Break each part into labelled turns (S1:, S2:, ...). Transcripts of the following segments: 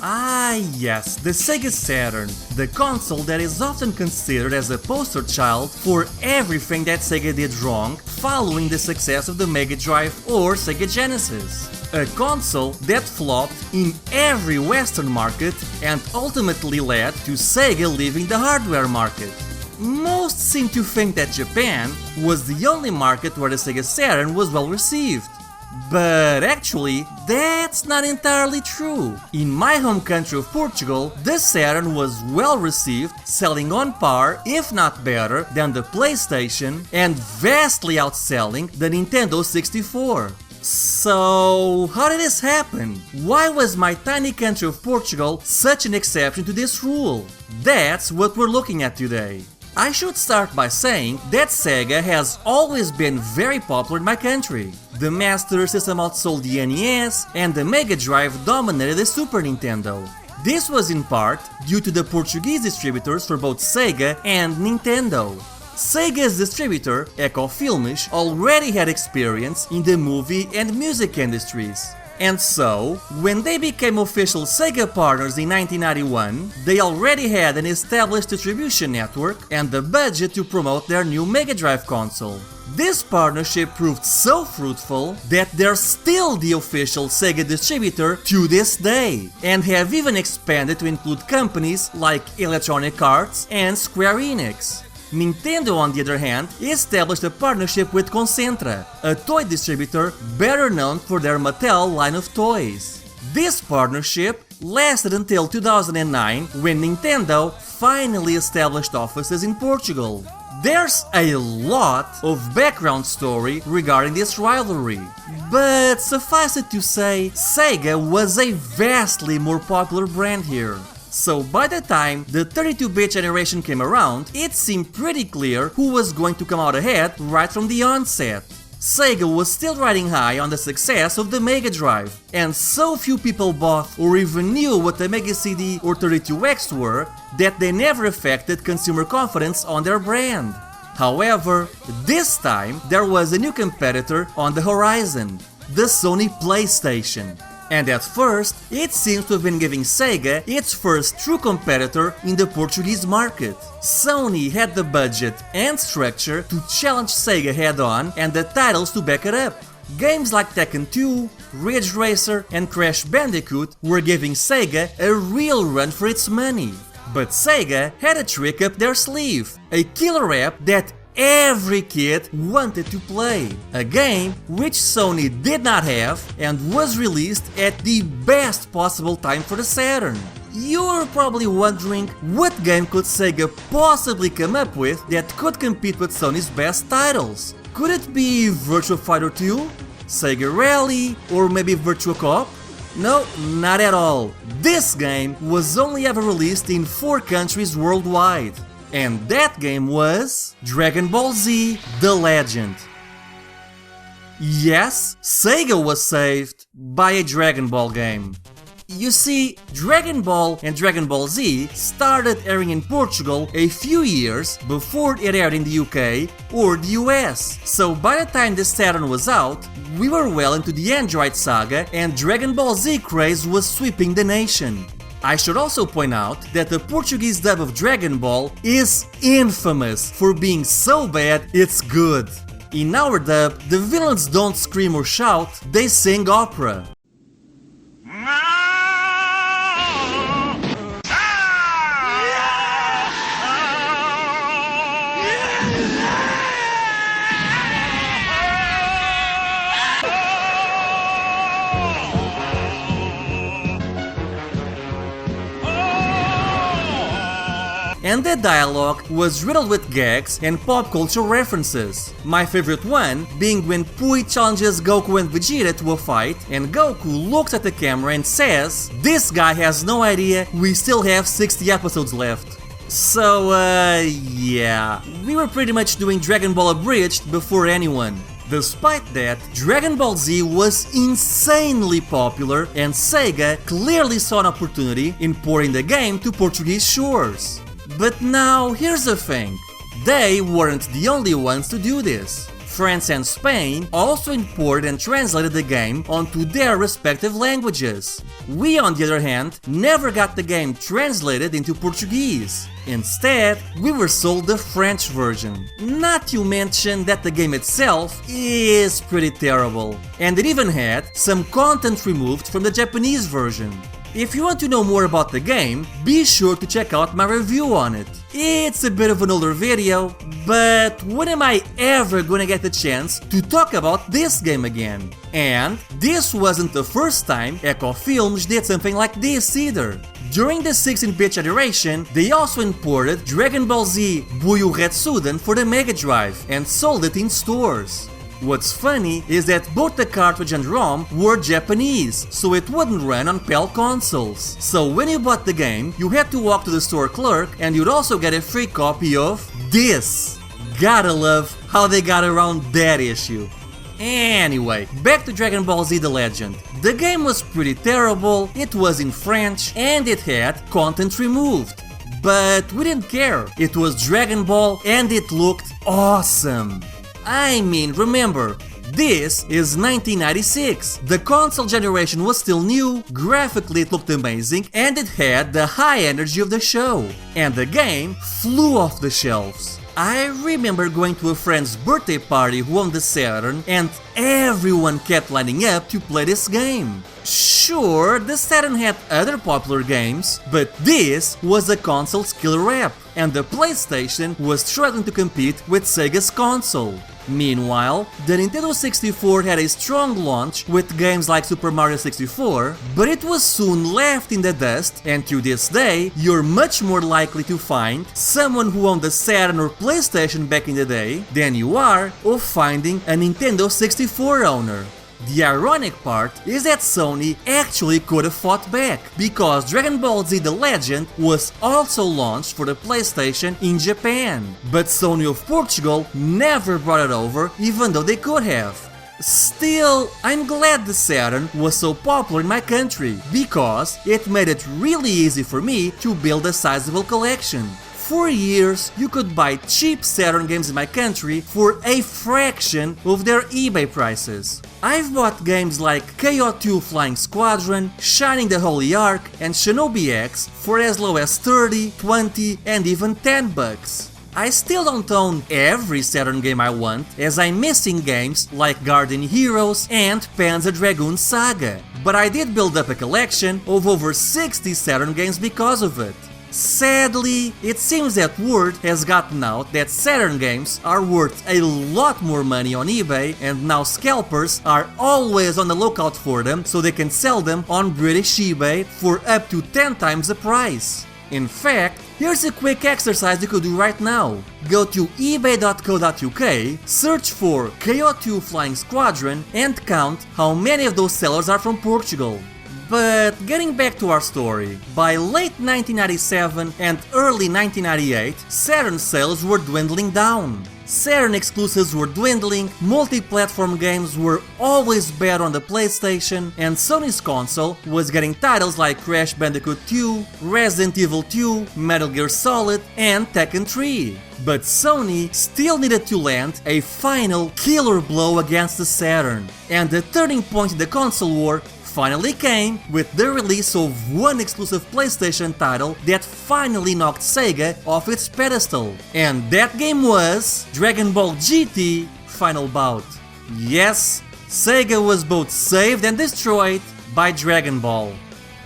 S1: Ah yes, the Sega Saturn, the console that is often considered as a poster child for everything that Sega did wrong following the success of the Mega Drive or Sega Genesis. A console that flopped in every Western market and ultimately led to Sega leaving the hardware market. Most seem to think that Japan was the only market where the Sega Saturn was well received. But actually, that's not entirely true. In my home country of Portugal, the Saturn was well received, selling on par, if not better, than the PlayStation and vastly outselling the Nintendo 64. So, how did this happen? Why was my tiny country of Portugal such an exception to this rule? That's what we're looking at today. I should start by saying that Sega has always been very popular in my country. The Master System outsold the NES, and the Mega Drive dominated the Super Nintendo. This was in part due to the Portuguese distributors for both Sega and Nintendo. Sega's distributor, Ecofilmes, already had experience in the movie and music industries. And so, when they became official Sega partners in 1991, they already had an established distribution network and the budget to promote their new Mega Drive console. This partnership proved so fruitful that they're still the official Sega distributor to this day, and have even expanded to include companies like Electronic Arts and Square Enix. Nintendo, on the other hand, established a partnership with Concentra, a toy distributor better known for their Mattel line of toys. This partnership lasted until 2009, when Nintendo finally established offices in Portugal. There's a lot of background story regarding this rivalry, but suffice it to say, Sega was a vastly more popular brand here. So by the time the 32-bit generation came around, it seemed pretty clear who was going to come out ahead right from the onset. Sega was still riding high on the success of the Mega Drive, and so few people bought or even knew what the Mega CD or 32X were that they never affected consumer confidence on their brand. However, this time there was a new competitor on the horizon, the Sony PlayStation. And at first, it seems to have been giving Sega its first true competitor in the Portuguese market. Sony had the budget and structure to challenge Sega head-on and the titles to back it up. Games like Tekken 2, Ridge Racer and Crash Bandicoot were giving Sega a real run for its money. But Sega had a trick up their sleeve, a killer app that every kid wanted to play, a game which Sony did not have and was released at the best possible time for the Saturn. You're probably wondering what game could Sega possibly come up with that could compete with Sony's best titles? Could it be Virtua Fighter 2, Sega Rally, or maybe Virtua Cop? No, not at all. This game was only ever released in 4 countries worldwide. And that game was Dragon Ball Z: The Legend. Yes, Sega was saved by a Dragon Ball game. You see, Dragon Ball and Dragon Ball Z started airing in Portugal a few years before it aired in the UK or the US, so by the time the Saturn was out, we were well into the Android saga and Dragon Ball Z craze was sweeping the nation. I should also point out that the Portuguese dub of Dragon Ball is infamous for being so bad it's good. In our dub, the villains don't scream or shout, they sing opera. And the dialogue was riddled with gags and pop culture references. My favorite one being when Pui challenges Goku and Vegeta to a fight, and Goku looks at the camera and says, "This guy has no idea we still have 60 episodes left." So, yeah, we were pretty much doing Dragon Ball Abridged before anyone. Despite that, Dragon Ball Z was insanely popular and Sega clearly saw an opportunity in porting the game to Portuguese shores. But now, here's the thing. They weren't the only ones to do this. France and Spain also imported and translated the game onto their respective languages. We, on the other hand, never got the game translated into Portuguese. Instead, we were sold the French version. Not to mention that the game itself is pretty terrible, and it even had some content removed from the Japanese version. If you want to know more about the game, be sure to check out my review on it. It's a bit of an older video, but when am I ever gonna get the chance to talk about this game again? And this wasn't the first time Echo Films did something like this either. During the 16-bit generation, they also imported Dragon Ball Z Buyu Retsuden for the Mega Drive and sold it in stores. What's funny is that both the cartridge and ROM were Japanese, so it wouldn't run on PAL consoles. So when you bought the game, you had to walk to the store clerk and you'd also get a free copy of this. Gotta love how they got around that issue. Anyway, back to Dragon Ball Z The Legend. The game was pretty terrible, it was in French, and it had content removed. But we didn't care, it was Dragon Ball and it looked awesome. I mean, remember, this is 1996. The console generation was still new, graphically it looked amazing, and it had the high energy of the show. And the game flew off the shelves. I remember going to a friend's birthday party who owned the Saturn, and everyone kept lining up to play this game. Sure, the Saturn had other popular games, but this was a console's killer app, and the PlayStation was struggling to compete with Sega's console. Meanwhile, the Nintendo 64 had a strong launch with games like Super Mario 64, but it was soon left in the dust, and to this day, you're much more likely to find someone who owned a Saturn or PlayStation back in the day than you are of finding a Nintendo 64 owner. The ironic part is that Sony actually could have fought back, because Dragon Ball Z The Legend was also launched for the PlayStation in Japan, but Sony of Portugal never brought it over, even though they could have. Still, I'm glad the Saturn was so popular in my country, because it made it really easy for me to build a sizable collection. For years, you could buy cheap Saturn games in my country for a fraction of their eBay prices. I've bought games like KO2 Flying Squadron, Shining the Holy Ark, and Shinobi X for as low as 30, 20, and even 10 bucks. I still don't own every Saturn game I want, as I'm missing games like Guardian Heroes and Panzer Dragoon Saga, but I did build up a collection of over 60 Saturn games because of it. Sadly, it seems that word has gotten out that Saturn games are worth a lot more money on eBay, and now scalpers are always on the lookout for them so they can sell them on British eBay for up to 10 times the price. In fact, here's a quick exercise you could do right now. Go to ebay.co.uk, search for KO2 Flying Squadron, and count how many of those sellers are from Portugal. But getting back to our story, by late 1997 and early 1998, Saturn sales were dwindling down. Saturn exclusives were dwindling, multi-platform games were always bad on the PlayStation, and Sony's console was getting titles like Crash Bandicoot 2, Resident Evil 2, Metal Gear Solid, and Tekken 3. But Sony still needed to land a final killer blow against the Saturn, and the turning point in the console war finally came with the release of one exclusive PlayStation title that finally knocked Sega off its pedestal. And that game was Dragon Ball GT Final Bout. Yes, Sega was both saved and destroyed by Dragon Ball.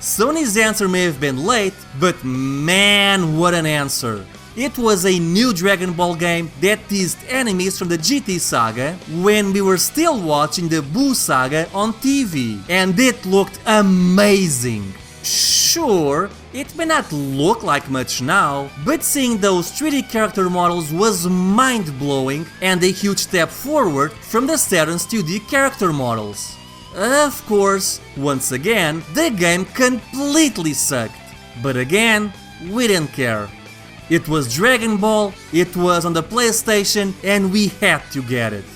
S1: Sony's answer may have been late, but man, what an answer! It was a new Dragon Ball game that teased enemies from the GT saga when we were still watching the Buu saga on TV, and it looked amazing. Sure, it may not look like much now, but seeing those 3D character models was mind-blowing and a huge step forward from the Saturn's 2D character models. Of course, once again, the game completely sucked, but again, we didn't care. It was Dragon Ball, it was on the PlayStation, and we had to get it.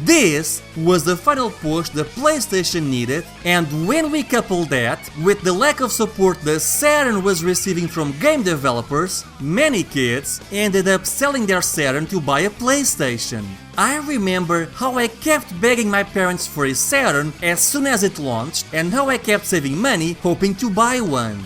S1: This was the final push the PlayStation needed, and when we couple that with the lack of support the Saturn was receiving from game developers, many kids ended up selling their Saturn to buy a PlayStation. I remember how I kept begging my parents for a Saturn as soon as it launched, and how I kept saving money hoping to buy one.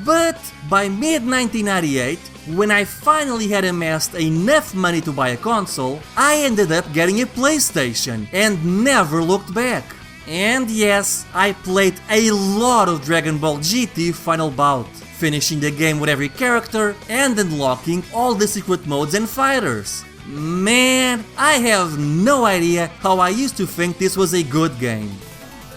S1: But by mid-1998, when I finally had amassed enough money to buy a console, I ended up getting a PlayStation and never looked back. And yes, I played a lot of Dragon Ball GT Final Bout, finishing the game with every character and unlocking all the secret modes and fighters. Man, I have no idea how I used to think this was a good game.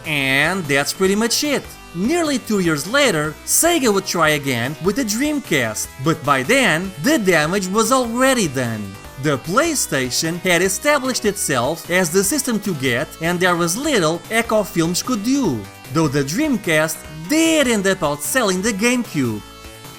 S1: And that's pretty much it. Nearly 2 years later, Sega would try again with the Dreamcast, but by then, the damage was already done. The PlayStation had established itself as the system to get, and there was little Echo Films could do, though the Dreamcast did end up outselling the GameCube.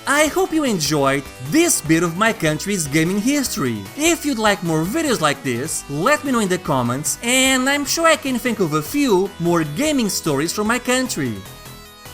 S1: I hope you enjoyed this bit of my country's gaming history. If you'd like more videos like this, let me know in the comments, and I'm sure I can think of a few more gaming stories from my country.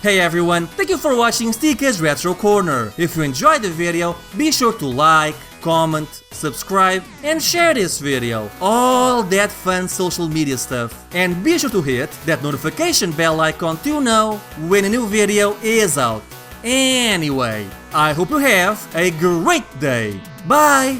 S1: Hey everyone, thank you for watching Stika's Retro Corner. If you enjoyed the video, be sure to like, comment, subscribe, and share this video. All that fun social media stuff. And be sure to hit that notification bell icon to know when a new video is out. Anyway, I hope you have a great day. Bye!